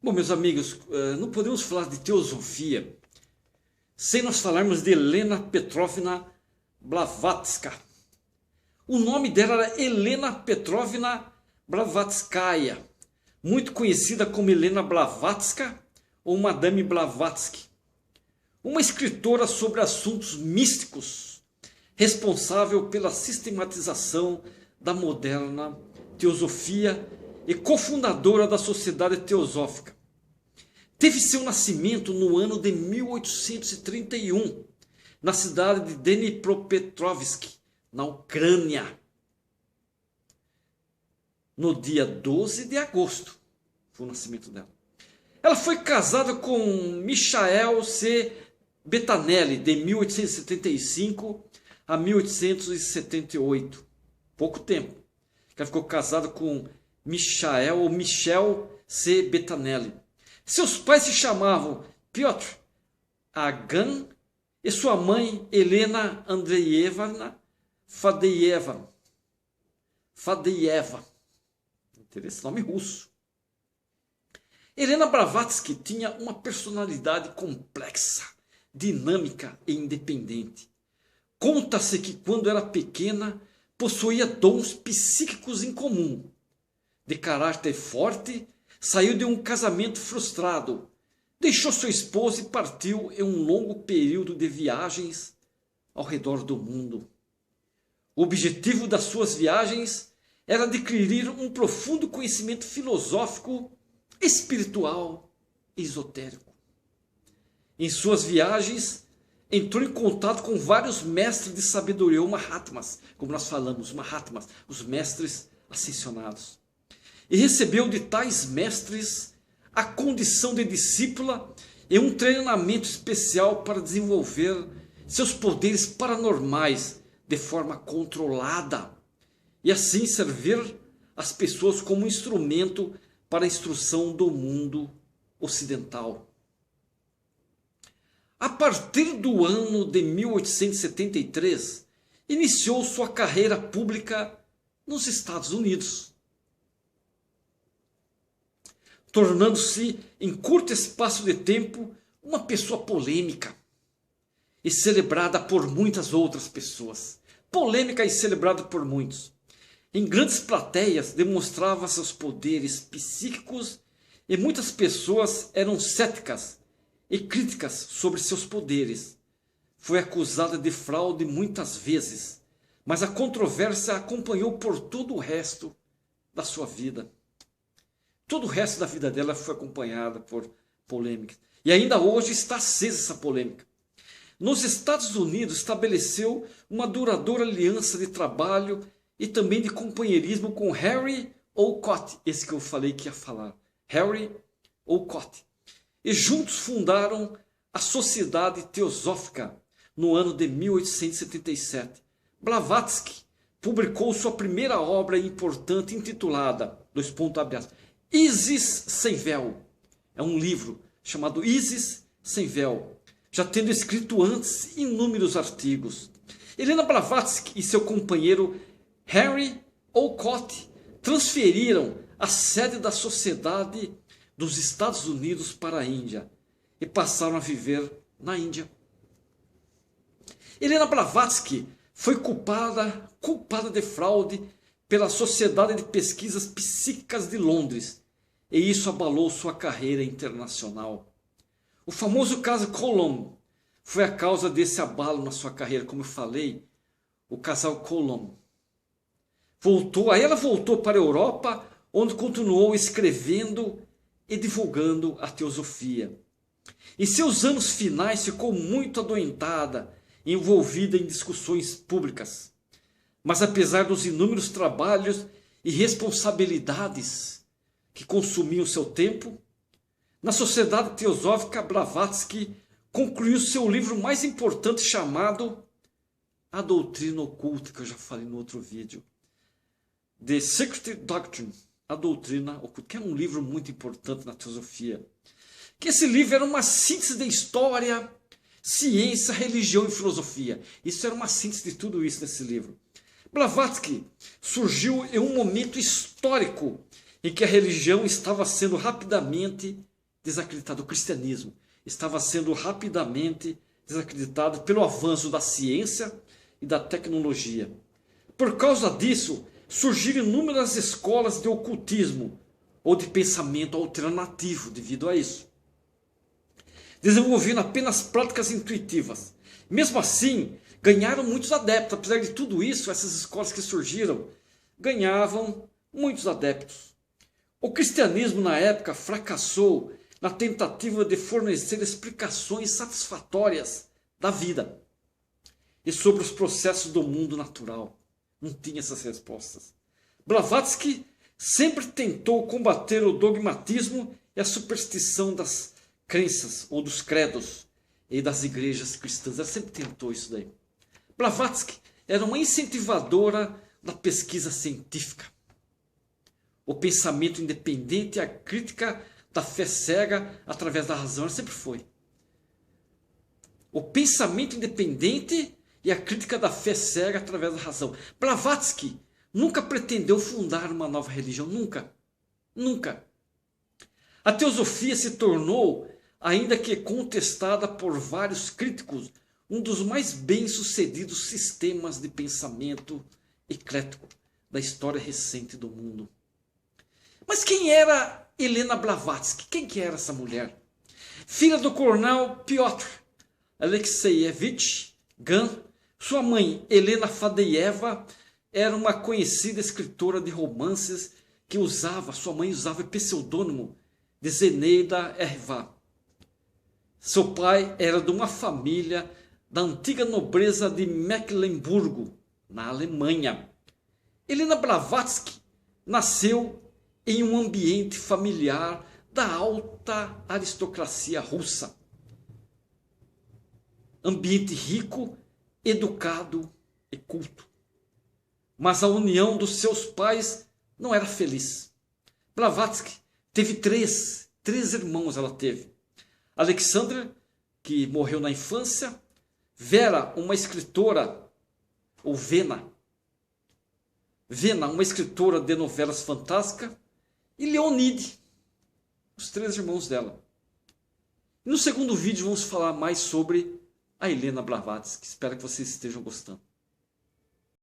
Bom, meus amigos, não podemos falar de teosofia sem nós falarmos de Helena Petrovna Blavatsky. O nome dela era Helena Petrovna Blavatskaya, muito conhecida como Helena Blavatsky ou Madame Blavatsky. Uma escritora sobre assuntos místicos, responsável pela sistematização da moderna teosofia e cofundadora da Sociedade Teosófica. Teve seu nascimento no ano de 1831, na cidade de Dnipropetrovsk, na Ucrânia. No dia 12 de agosto foi o nascimento dela. Ela foi casada com Michael C. Bettanelli, de 1875 a 1878. Pouco tempo. Ela ficou casada com Michel C. Bettanelli. Seus pais se chamavam Piotr Agan e sua mãe Helena Andreevna Fadeyeva. Esse nome russo. Helena Blavatsky tinha uma personalidade complexa, dinâmica e independente. Conta-se que quando era pequena possuía dons psíquicos incomum. De caráter forte, saiu de um casamento frustrado, deixou sua esposa e partiu em um longo período de viagens ao redor do mundo. O objetivo das suas viagens era adquirir um profundo conhecimento filosófico, espiritual e esotérico. Em suas viagens, entrou em contato com vários mestres de sabedoria, ou Mahatmas, como nós falamos, Mahatmas, os mestres ascensionados. E recebeu de tais mestres a condição de discípula e um treinamento especial para desenvolver seus poderes paranormais de forma controlada e assim servir as pessoas como instrumento para a instrução do mundo ocidental. A partir do ano de 1873, iniciou sua carreira pública nos Estados Unidos, tornando-se, em curto espaço de tempo, uma pessoa polêmica e celebrada por muitas outras pessoas. Polêmica e celebrada por muitos. Em grandes plateias demonstrava seus poderes psíquicos e muitas pessoas eram céticas e críticas sobre seus poderes. Foi acusada de fraude muitas vezes, mas a controvérsia a acompanhou por todo o resto da sua vida. Todo o resto da vida dela foi acompanhada por polêmicas. E ainda hoje está acesa essa polêmica. Nos Estados Unidos estabeleceu uma duradoura aliança de trabalho e também de companheirismo com Harry Olcott, esse que eu falei que ia falar. Harry Olcott. E juntos fundaram a Sociedade Teosófica no ano de 1877. Blavatsky publicou sua primeira obra importante intitulada, Isis Sem Véu. É um livro chamado Isis Sem Véu, já tendo escrito antes inúmeros artigos. Helena Blavatsky e seu companheiro Harry Olcott transferiram a sede da Sociedade dos Estados Unidos para a Índia e passaram a viver na Índia. Helena Blavatsky foi culpada de fraude pela Sociedade de Pesquisas Psíquicas de Londres, e isso abalou sua carreira internacional. O famoso caso Coulomb foi a causa desse abalo na sua carreira, como eu falei, o casal Coulomb. Ela voltou para a Europa, onde continuou escrevendo e divulgando a teosofia. Em seus anos finais ficou muito adoentada, envolvida em discussões públicas. Mas apesar dos inúmeros trabalhos e responsabilidades que consumiam seu tempo, na Sociedade Teosófica Blavatsky concluiu seu livro mais importante chamado A Doutrina Oculta, que eu já falei no outro vídeo. The Secret Doctrine, A Doutrina Oculta, que é um livro muito importante na teosofia. Que esse livro era uma síntese de história, ciência, religião e filosofia. Isso era uma síntese de tudo isso nesse livro. Blavatsky surgiu em um momento histórico em que a religião estava sendo rapidamente desacreditado. O cristianismo estava sendo rapidamente desacreditado pelo avanço da ciência e da tecnologia. Por causa disso, surgiram inúmeras escolas de ocultismo ou de pensamento alternativo devido a isso, desenvolvendo apenas práticas intuitivas. Mesmo assim, ganharam muitos adeptos. Apesar de tudo isso, essas escolas que surgiram ganhavam muitos adeptos. O cristianismo na época fracassou na tentativa de fornecer explicações satisfatórias da vida e sobre os processos do mundo natural. Não tinha essas respostas. Blavatsky sempre tentou combater o dogmatismo e a superstição das crenças ou dos credos e das igrejas cristãs. Ela sempre tentou isso daí. Blavatsky era uma incentivadora da pesquisa científica, o pensamento independente e a crítica da fé cega através da razão. Ela sempre foi. O pensamento independente e a crítica da fé cega através da razão. Blavatsky nunca pretendeu fundar uma nova religião. Nunca. Nunca. A teosofia se tornou, ainda que contestada por vários críticos, um dos mais bem-sucedidos sistemas de pensamento eclético da história recente do mundo. Mas quem era Helena Blavatsky? Quem que era essa mulher? Filha do coronel Piotr Alexeyevich Gan, sua mãe, Helena Fadeyeva, era uma conhecida escritora de romances que sua mãe usava o pseudônimo de Zeneida Ervá. Seu pai era de uma família da antiga nobreza de Mecklemburgo, na Alemanha. Helena Blavatsky nasceu em um ambiente familiar da alta aristocracia russa. Ambiente rico, educado e culto. Mas a união dos seus pais não era feliz. Blavatsky teve três irmãos ela teve. Alexandra, que morreu na infância, Vera, uma escritora, ou Vena, uma escritora de novelas fantásticas, e Leonide, os 3 irmãos dela. E no segundo vídeo vamos falar mais sobre a Helena Blavatsky. Espero que vocês estejam gostando.